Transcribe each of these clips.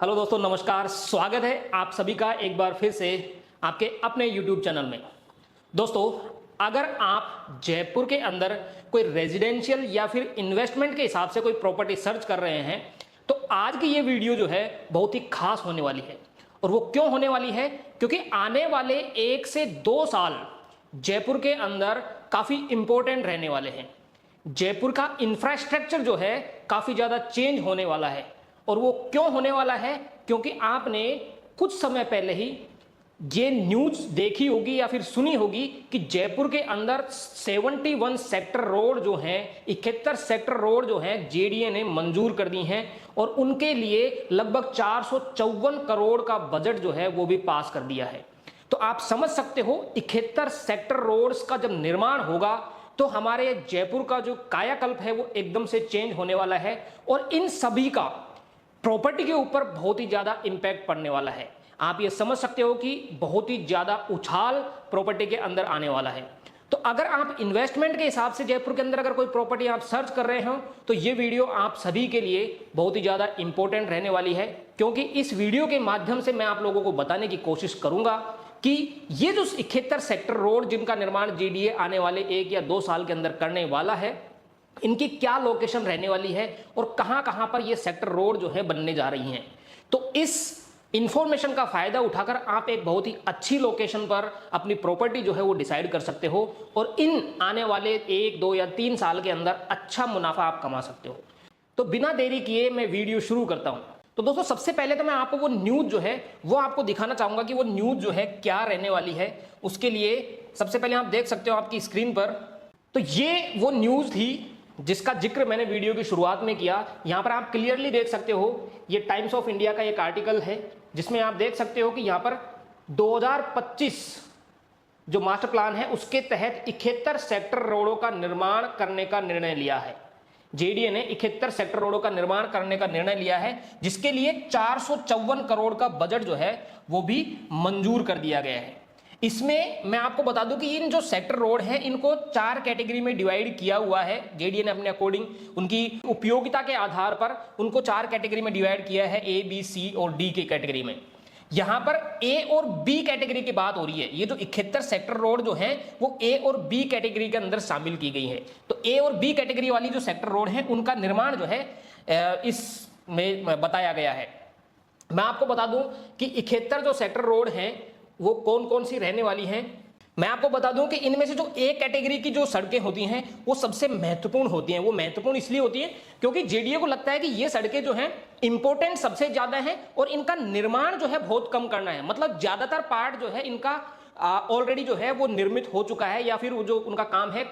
Hello दोस्तों, नमस्कार। स्वागत है आप सभी का एक बार फिर से आपके अपने YouTube चैनल में। दोस्तों, अगर आप जयपुर के अंदर कोई रेजिडेंशियल या फिर इन्वेस्टमेंट के हिसाब से कोई प्रॉपर्टी सर्च कर रहे हैं तो आज की ये वीडियो जो है बहुत ही खास होने वाली है। और वो क्यों होने वाली है? क्योंकि आने वाले 1 से 2 साल जयपुर के अंदर काफ़ी इंपॉर्टेंट रहने वाले हैं। जयपुर का इंफ्रास्ट्रक्चर जो है काफ़ी ज़्यादा चेंज होने वाला है। और वो क्यों होने वाला है? क्योंकि आपने कुछ समय पहले ही ये न्यूज देखी होगी या फिर सुनी होगी कि जयपुर के अंदर 71 सेक्टर रोड जो हैं, 71 सेक्टर रोड जो हैं जेडीए ने मंजूर कर दी हैं और उनके लिए लगभग 454 करोड़ का बजट जो है वो भी पास कर दिया है। तो आप समझ सकते हो 71 सेक्टर रोड्स का जब निर्माण होगा तो हमारे जयपुर का जो कायाकल्प है वो एकदम से चेंज होने वाला है और इन सभी का प्रॉपर्टी के ऊपर बहुत ही ज्यादा इंपैक्ट पड़ने वाला है। आप ये समझ सकते हो कि बहुत ही ज्यादा उछाल प्रॉपर्टी के अंदर आने वाला है। तो अगर आप इन्वेस्टमेंट के हिसाब से जयपुर के अंदर अगर कोई प्रॉपर्टी आप सर्च कर रहे हो तो ये वीडियो आप सभी के लिए बहुत ही ज्यादा इंपॉर्टेंट रहने वाली है, क्योंकि इस वीडियो के माध्यम से मैं आप लोगों को बताने की कोशिश करूंगा कि ये जो 71 सेक्टर रोड जिनका निर्माण जेडीए आने वाले 1 या 2 साल के अंदर करने वाला है, इनकी क्या लोकेशन रहने वाली है और कहां कहां पर ये सेक्टर रोड जो है बनने जा रही हैं। तो इस इंफॉर्मेशन का फायदा उठाकर आप एक बहुत ही अच्छी लोकेशन पर अपनी प्रॉपर्टी जो है वो डिसाइड कर सकते हो और इन आने वाले 1, 2 या 3 साल के अंदर अच्छा मुनाफा आप कमा सकते हो। तो बिना देरी किए मैं वीडियो शुरू करता हूं। तो दोस्तों, सबसे पहले तो मैं आपको वो न्यूज जो है वो आपको दिखाना चाहूंगा कि वो न्यूज जो है क्या रहने वाली है। उसके लिए सबसे पहले आप देख सकते हो आपकी स्क्रीन पर, तो ये वो न्यूज थी जिसका जिक्र मैंने वीडियो की शुरुआत में किया। यहां पर आप क्लियरली देख सकते हो, ये टाइम्स ऑफ इंडिया का एक आर्टिकल है जिसमें आप देख सकते हो कि यहां पर 2025 जो मास्टर प्लान है उसके तहत 71 सेक्टर रोडों का निर्माण करने का निर्णय लिया है। जेडीए ने 71 सेक्टर रोडों का निर्माण करने का निर्णय लिया है, जिसके लिए 454 करोड़ का बजट जो है वो भी मंजूर कर दिया गया है। इसमें मैं आपको बता दूं कि इन जो सेक्टर रोड हैं इनको 4 कैटेगरी में डिवाइड किया हुआ है। जेडीए ने अपने अकॉर्डिंग उनकी उपयोगिता के आधार पर उनको 4 कैटेगरी में डिवाइड किया है, ए, बी, सी और डी के कैटेगरी में। यहां पर ए और बी कैटेगरी की बात हो रही है। ये जो 71 सेक्टर रोड जो है वो ए और बी कैटेगरी के अंदर शामिल की गई है। तो ए और बी कैटेगरी वाली जो सेक्टर रोड है उनका निर्माण जो है इसमें बताया गया है। मैं आपको बता दूं कि 71 जो सेक्टर रोड हैं वो कौन कौन सी रहने वाली हैं। मैं आपको बता दूं कि इनमें से जो ए कैटेगरी की जो सड़कें होती हैं वो सबसे महत्वपूर्ण होती हैं। वो महत्वपूर्ण इसलिए होती हैं क्योंकि जेडीए को लगता है कि ये सड़कें जो हैं इंपॉर्टेंट सबसे ज्यादा हैं और इनका निर्माण जो है बहुत कम करना है। मतलब ज्यादातर पार्ट जो है इनका ऑलरेडी जो है वो निर्मित हो चुका है या फिर वो जो उनका काम है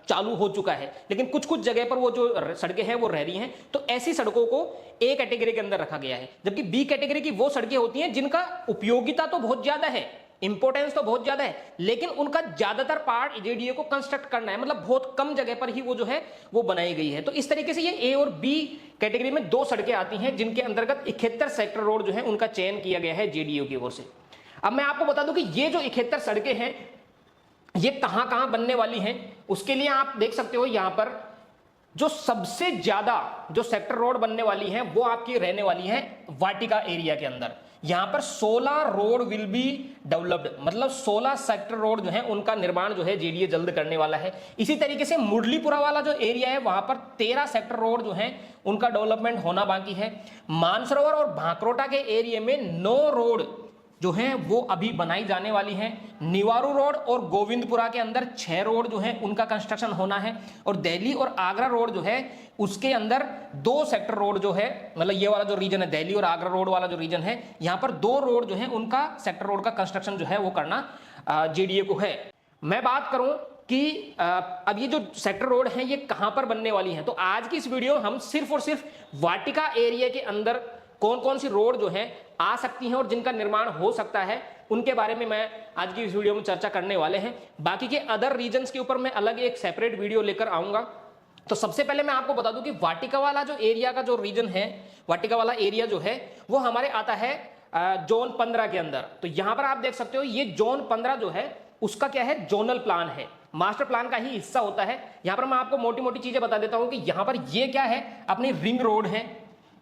चालू हो चुका है, लेकिन कुछ कुछ जगह पर वो जो सड़कें हैं वो रह रही हैं। तो ऐसी सड़कों को ए कैटेगरी के अंदर रखा गया है। जबकि बी कैटेगरी की वो सड़कें होती हैं जिनका उपयोगिता तो बहुत ज्यादा है, इंपॉर्टेंस तो बहुत ज्यादा है, लेकिन उनका ज्यादातर पार्ट जेडीए को कंस्ट्रक्ट करना है। मतलब बहुत कम जगह पर ही वो जो है वो बनाई गई है। तो इस तरीके से ये ए और बी कैटेगरी में 2 सड़कें आती हैं जिनके अंतर्गत 71 सेक्टर रोड जो है उनका चयन किया गया है जेडीए की ओर से। अब मैं आपको बता दूं कि ये जो 71 सड़कें हैं ये कहां कहां बनने वाली हैं। उसके लिए आप देख सकते हो यहां पर जो सबसे ज्यादा जो सेक्टर रोड बनने वाली हैं वो आपकी रहने वाली है वाटिका एरिया के अंदर। यहां पर 16 रोड विल बी डेवलप्ड, मतलब 16 सेक्टर रोड जो है उनका निर्माण जो है जेडीए जल्द करने वाला है। इसी तरीके से मुरलीपुरा वाला जो एरिया है वहां पर 13 सेक्टर रोड जो है उनका डेवलपमेंट होना बाकी है। मानसरोवर और भांकरोटा के एरिया में 9 रोड जो हैं वो अभी बनाई जाने वाली हैं। निवारू रोड और गोविंदपुरा के अंदर 6 रोड जो है उनका कंस्ट्रक्शन होना है। और दिल्ली और आगरा रोड जो है उसके अंदर 2 सेक्टर रोड जो है, मतलब ये वाला जो रीजन है दिल्ली और आगरा रोड वाला जो रीजन है, यहां पर 2 रोड जो है उनका सेक्टर रोड का कंस्ट्रक्शन जो है वो करना जेडीए को है। मैं बात करूं कि अब ये जो सेक्टर रोड है ये कहां पर बनने वाली है, तो आज की इस वीडियो हम सिर्फ और सिर्फ वाटिका एरिया के अंदर कौन कौन सी रोड जो है आ सकती हैं और जिनका निर्माण हो सकता है उनके बारे में मैं आज की इस वीडियो में चर्चा करने वाले हैं। बाकी के अदर रीजन्स के ऊपर मैं अलग एक सेपरेट वीडियो लेकर आऊंगा। तो सबसे पहले मैं आपको बता दूं कि वाटिका वाला जो एरिया का जो रीजन है, वाटिका वाला एरिया जो है वो हमारे आता है जोन 15 के अंदर। तो यहां पर आप देख सकते हो ये जोन 15 जो है उसका क्या है, जोनल प्लान है, मास्टर प्लान का ही हिस्सा होता है। यहां पर मैं आपको मोटी मोटी चीजें बता देता हूं कि यहां पर ये क्या है, अपनी रिंग रोड है,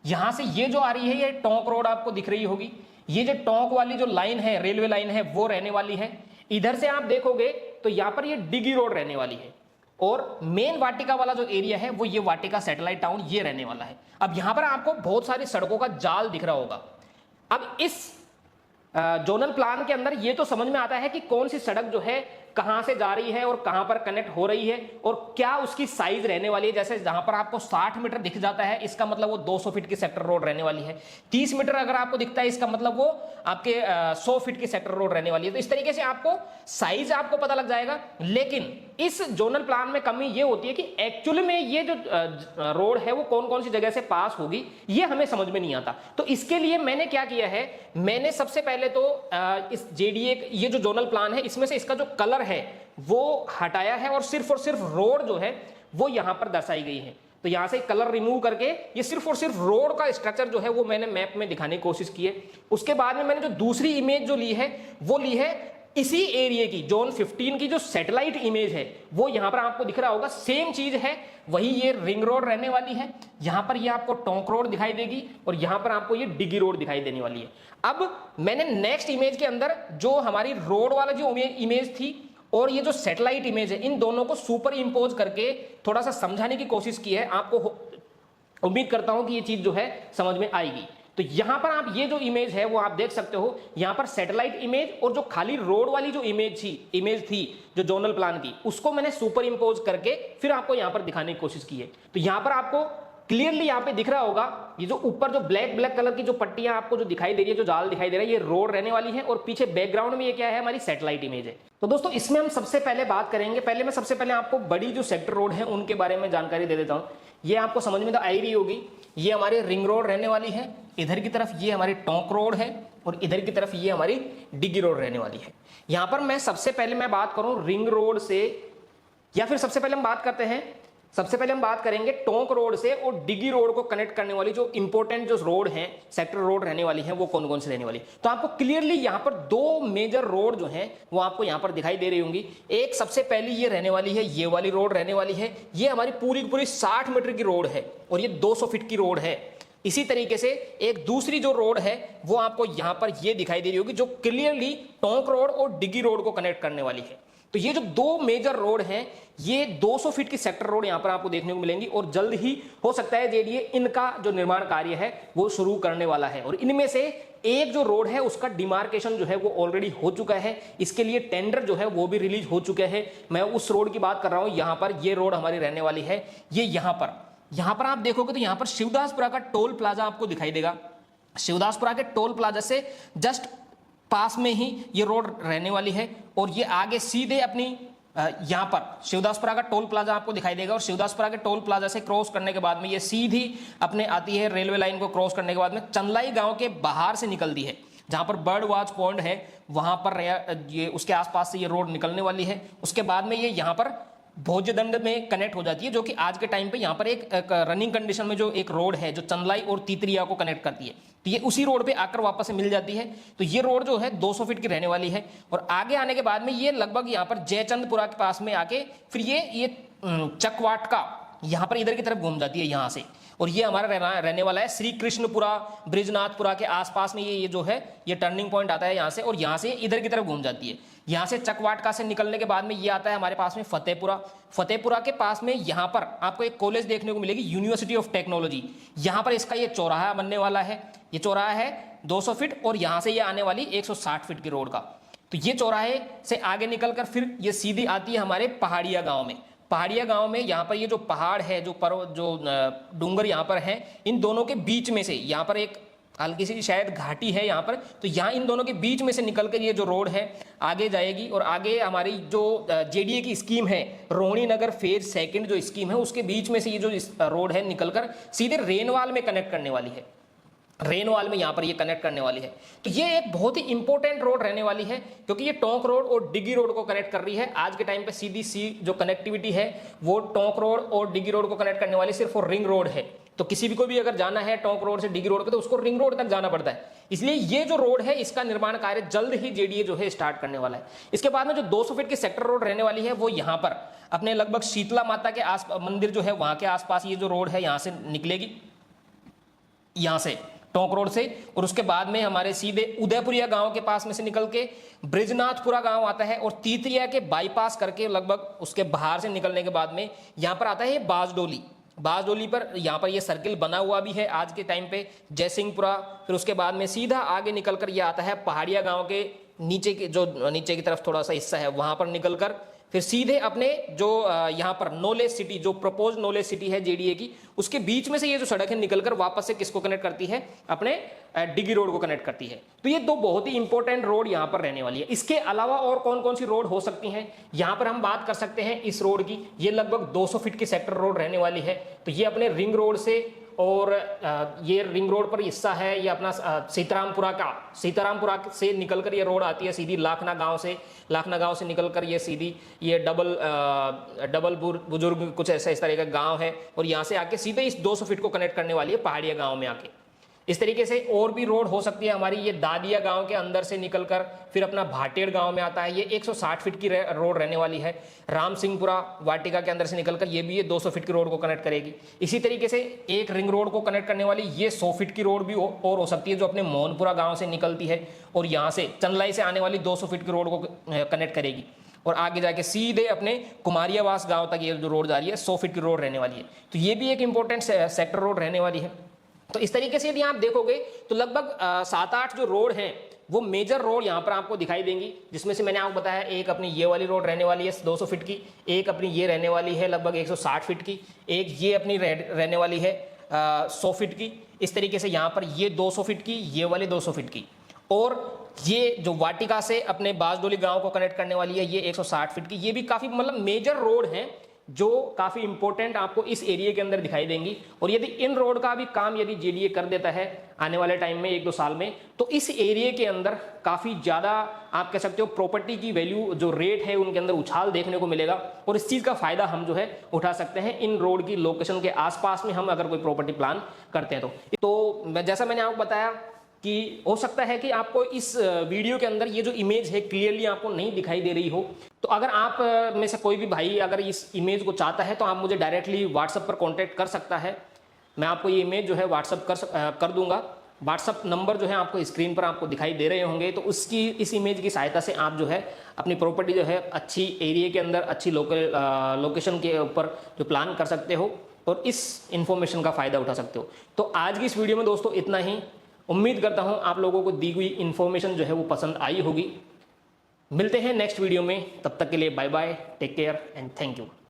यहां से ये जो आ रही है ये टोंक रोड आपको दिख रही होगी, ये जो टोंक वाली जो लाइन है, रेलवे लाइन है, वो रहने वाली है। इधर से आप देखोगे तो यहां पर ये डिगी रोड रहने वाली है, और मेन वाटिका वाला जो एरिया है वो ये वाटिका सैटेलाइट टाउन ये रहने वाला है। अब यहां पर आपको बहुत सारी सड़कों का जाल दिख रहा होगा। अब इस जोनल प्लान के अंदर ये तो समझ में आता है कि कौन सी सड़क जो है कहां से जा रही है और कहां पर कनेक्ट हो रही है और क्या उसकी साइज रहने वाली है। जैसे जहां पर आपको 60 मीटर दिख जाता है, इसका मतलब वो 200 फीट की सेक्टर रोड रहने वाली है। 30 मीटर अगर आपको दिखता है, इसका मतलब वो आपके 100 फीट की सेक्टर रोड रहने वाली है। तो इस तरीके से आपको साइज आपको पता लग जाएगा। लेकिन इस जोनल प्लान में कमी ये होती है कि एक्चुअली में ये जो रोड है वो कौन कौन सी जगह से पास होगी, ये हमें समझ में नहीं आता। तो इसके लिए मैंने क्या किया है, मैंने सबसे पहले तो इस जेडीए ये जो जोनल प्लान है इसमें से इसका जो कलर है वो हटाया है और सिर्फ रोड जो है वो यहां पर दर्शाई गई है। तो यहां से कलर रिमूव करके ये सिर्फ और सिर्फ रोड का स्ट्रक्चर जो है वो मैंने मैप में दिखाने की कोशिश की है। उसके बाद में मैंने जो दूसरी इमेज जो ली है वो ली है इसी एरिया की, जोन 15 की जो सैटेलाइट इमेज है वो यहां पर आपको दिख रहा होगा। सेम चीज है, वही ये रिंग रोड रहने वाली है। यहां पर ये आपको टोंक रोड दिखाई देगी और यहां पर आपको ये डिगी रोड दिखाई देने वाली है। अब मैंने नेक्स्ट इमेज के अंदर जो हमारी रोड वाला जो इमेज थी और ये जो सैटेलाइट इमेज है, इन दोनों को सुपर इंपोज करके थोड़ा सा समझाने की कोशिश की है। आपको उम्मीद करता हूं कि ये चीज जो है समझ में आएगी। तो यहां पर आप ये जो इमेज है वो आप देख सकते हो, यहां पर सैटेलाइट इमेज और जो खाली रोड वाली जो इमेज थी जो जोनल प्लान की, उसको मैंने सुपर इंपोज करके फिर आपको यहां पर दिखाने की कोशिश की है। तो यहां पर आपको क्लियरली यहां पे दिख रहा होगा, ये जो ऊपर जो ब्लैक कलर की जो पट्टियां आपको जो दिखाई दे रही है, जो जाल दिखाई दे रहा है, ये रोड रहने वाली है और पीछे बैकग्राउंड में ये क्या है, हमारी सैटेलाइट इमेज है। तो दोस्तों इसमें हम सबसे पहले बात करेंगे, पहले मैं सबसे पहले आपको बड़ी जो सेक्टर रोड है उनके बारे में जानकारी दे देता हूं। ये आपको समझ में तो आ ही रही होगी, ये हमारे रिंग रोड रहने वाली है, इधर की तरफ ये हमारी टोंक रोड है और इधर की तरफ ये हमारी डिगी रोड रहने वाली है। यहां पर मैं सबसे पहले मैं बात करूं रिंग रोड से, या फिर सबसे पहले हम बात करेंगे टोंक रोड से और डिगी रोड को कनेक्ट करने वाली जो इंपॉर्टेंट जो रोड है, सेक्टर रोड रहने वाली है, वो कौन कौन सी रहने वाली। तो आपको क्लियरली यहां पर दो मेजर रोड जो हैं वो आपको यहां पर दिखाई दे रही होंगी। एक सबसे पहली ये रहने वाली है, ये वाली रोड रहने वाली है, ये हमारी पूरी की पूरी 60 मीटर की रोड है और ये 200 फीट की रोड है। इसी तरीके से एक दूसरी जो रोड है वो आपको यहां पर ये दिखाई दे रही होगी, जो क्लियरली टोंक रोड और डिगी रोड को कनेक्ट करने वाली है। तो ये जो दो मेजर रोड हैं, ये 200 फीट की सेक्टर रोड यहां पर आपको देखने को मिलेंगी और जल्द ही हो सकता है जेडीए इनका जो निर्माण कार्य है वो शुरू करने वाला है। और इनमें से एक जो रोड है उसका डिमार्केशन जो है वो ऑलरेडी हो चुका है, इसके लिए टेंडर जो है वो भी रिलीज हो चुके हैं। मैं उस रोड की बात कर रहा हूं, यहां पर ये रोड हमारी रहने वाली है। ये यहां पर आप देखोगे तो यहां पर शिवदासपुरा का टोल प्लाजा आपको दिखाई देगा। शिवदासपुरा के टोल प्लाजा से जस्ट पास में ही ये रोड रहने वाली है और ये आगे सीधे अपनी यहां पर शिवदासपुरा का टोल प्लाजा आपको दिखाई देगा और शिवदासपुरा के टोल प्लाजा से क्रॉस करने के बाद में ये सीधी अपने आती है रेलवे लाइन को क्रॉस करने के बाद में चंदलाई गांव के बाहर से निकलती है, जहां पर बर्ड वॉच पॉइंट है वहां पर ये उसके आसपास से ये रोड निकलने वाली है। उसके बाद में ये यहां पर भोजदंड में कनेक्ट हो जाती है, जो कि आज के टाइम पे यहाँ पर एक रनिंग कंडीशन में जो एक रोड है जो चंदलाई और तीतरिया को कनेक्ट करती है, तो ये उसी रोड पे आकर वापस से मिल जाती है। तो ये रोड जो है 200 फीट की रहने वाली है और आगे आने के बाद में ये लगभग यहाँ पर जयचंदपुरा के पास में आके फिर ये चकवाटका यहाँ पर इधर की तरफ घूम जाती है यहाँ से। और ये हमारा रहने वाला है श्री कृष्णपुरा ब्रिजनाथपुरा के आसपास में ये जो है ये टर्निंग पॉइंट आता है यहाँ से, और यहाँ से इधर की तरफ घूम जाती है। यहाँ से चकवाटका से निकलने के बाद में ये आता है हमारे पास में फतेहपुरा के पास में यहाँ पर आपको एक कॉलेज देखने को मिलेगी, यूनिवर्सिटी ऑफ टेक्नोलॉजी। यहाँ पर इसका ये चौराहा बनने वाला है, ये चौराहा है 200 फीट और यहाँ से ये आने वाली 160 फीट की रोड का। तो ये चौराहे से आगे निकलकर फिर ये सीधी आती है हमारे पहाड़िया गाँव में। पहाड़िया गांव में यहाँ पर ये जो पहाड़ है, जो डूंगर यहाँ पर है, इन दोनों के बीच में से यहाँ पर एक हल्की सी शायद घाटी है यहाँ पर, तो यहाँ इन दोनों के बीच में से निकलकर ये जो रोड है आगे जाएगी और आगे हमारी जो जेडीए की स्कीम है रोहिणी नगर फेज 2 जो स्कीम है उसके बीच में से ये जो रोड है निकलकर सीधे रेनवाल में कनेक्ट करने वाली है। रेनवाल में यहाँ पर ये कनेक्ट करने वाली है। तो ये एक बहुत ही इंपॉर्टेंट रोड रहने वाली है क्योंकि ये टोंक रोड और डिगी रोड को कनेक्ट कर रही है। आज के टाइम पे सीधी सी जो कनेक्टिविटी है वो टोंक रोड और डिगी रोड को कनेक्ट करने वाली सिर्फ रिंग रोड है। तो किसी भी को भी अगर जाना है टोंक रोड से डिगी रोड पे तो उसको रिंग रोड तक जाना पड़ता है। इसलिए ये जो रोड है इसका निर्माण कार्य जल्द ही जेडीए जो है स्टार्ट करने वाला है। इसके बाद में जो 200 फीट की सेक्टर रोड रहने वाली है वो यहाँ पर अपने लगभग शीतला माता के मंदिर जो है वहां के आसपास ये जो रोड है यहाँ से निकलेगी यहाँ से टोंक रोड से, और उसके बाद में हमारे सीधे उदयपुरिया गांव के पास में से निकल के ब्रिजनाथपुरा गांव आता है, और तीतरिया के बाईपास करके लगभग उसके बाहर से निकलने के बाद में यहाँ पर आता है बाजडोली। बाजडोली पर यहाँ पर ये सर्किल बना हुआ भी है आज के टाइम पे, जयसिंहपुरा। फिर उसके बाद में सीधा आगे निकल कर ये आता है पहाड़िया गांव के नीचे के, जो नीचे की तरफ थोड़ा सा हिस्सा है वहां पर निकलकर फिर सीधे अपने जो यहाँ पर नॉलेज सिटी, जो प्रपोज नॉलेज सिटी है जेडीए की, उसके बीच में से ये जो सड़क है निकलकर वापस से किसको कनेक्ट करती है, अपने डिगी रोड को कनेक्ट करती है। तो ये दो बहुत ही इंपॉर्टेंट रोड यहाँ पर रहने वाली है। इसके अलावा और कौन कौन सी रोड हो सकती हैं यहाँ पर हम बात कर सकते हैं इस रोड की। ये लगभग 200 फीट की सेक्टर रोड रहने वाली है। तो ये अपने रिंग रोड से, और ये रिंग रोड पर हिस्सा है ये अपना सीतारामपुरा से निकलकर ये रोड आती है सीधी लाखना गांव से निकलकर ये सीधी ये डबल बुजुर्ग कुछ ऐसा इस तरह का गांव है, और यहाँ से आके सीधे इस 200 फीट को कनेक्ट करने वाली है पहाड़िया गांव में आके। इस तरीके से और भी रोड हो सकती है हमारी। ये दादिया गांव के अंदर से निकलकर फिर अपना भाटेड़ गांव में आता है, ये 160 फीट की रोड रहने वाली है। राम सिंहपुरा वाटिका के अंदर से निकलकर ये भी ये 200 फीट की रोड को कनेक्ट करेगी। इसी तरीके से एक रिंग रोड को कनेक्ट करने वाली ये 100 फीट की रोड भी और हो सकती है, जो अपने मोहनपुरा गाँव से निकलती है और यहाँ से चंदलाई से आने वाली 200 फीट की रोड को कनेक्ट करेगी, और आगे जाके सीधे अपने कुमारियावास गांव तक ये जो रोड जा रही है 100 फीट की रोड रहने वाली है। तो ये भी एक इंपॉर्टेंट सेक्टर रोड रहने वाली है। तो इस तरीके से यदि आप देखोगे तो लगभग 7-8 जो रोड हैं वो मेजर रोड यहाँ पर आपको दिखाई देंगी, जिसमें से मैंने आपको बताया एक अपनी ये वाली रोड रहने वाली है 200 फीट की, एक अपनी ये रहने वाली है लगभग 160 फीट की, एक ये अपनी रहने वाली है 100 फीट की। इस तरीके से यहाँ पर ये 200 फीट की, ये वाली 200 फीट की, और ये जो वाटिका से अपने बाजडोली गांव को कनेक्ट करने वाली है ये 160 फीट की। ये भी काफी मतलब मेजर रोड हैं जो काफी इंपॉर्टेंट आपको इस एरिया के अंदर दिखाई देंगी। और यदि इन रोड का भी काम यदि जेडीए कर देता है आने वाले टाइम में 1-2 साल में, तो इस एरिया के अंदर काफी ज्यादा आप कह सकते हो प्रॉपर्टी की वैल्यू जो रेट है उनके अंदर उछाल देखने को मिलेगा, और इस चीज का फायदा हम जो है उठा सकते हैं इन रोड की लोकेशन के आसपास में हम अगर कोई प्रॉपर्टी प्लान करते हैं तो जैसा मैंने आपको बताया कि हो सकता है कि आपको इस वीडियो के अंदर ये जो इमेज है क्लियरली आपको नहीं दिखाई दे रही हो। तो अगर आप में से कोई भी भाई अगर इस इमेज को चाहता है तो आप मुझे डायरेक्टली व्हाट्सएप पर कांटेक्ट कर सकता है। मैं आपको ये इमेज जो है व्हाट्सएप कर दूंगा। व्हाट्सएप नंबर जो है आपको स्क्रीन पर आपको दिखाई दे रहे होंगे, तो उसकी इस इमेज की सहायता से आप जो है अपनी प्रॉपर्टी जो है अच्छी एरिया के अंदर अच्छी लोकेशन के ऊपर जो प्लान कर सकते हो और इस इंफॉर्मेशन का फ़ायदा उठा सकते हो। तो आज की इस वीडियो में दोस्तों इतना ही। उम्मीद करता हूं आप लोगों को दी हुई इन्फॉर्मेशन जो है वो पसंद आई होगी। मिलते हैं नेक्स्ट वीडियो में, तब तक के लिए bye bye, take care and thank you.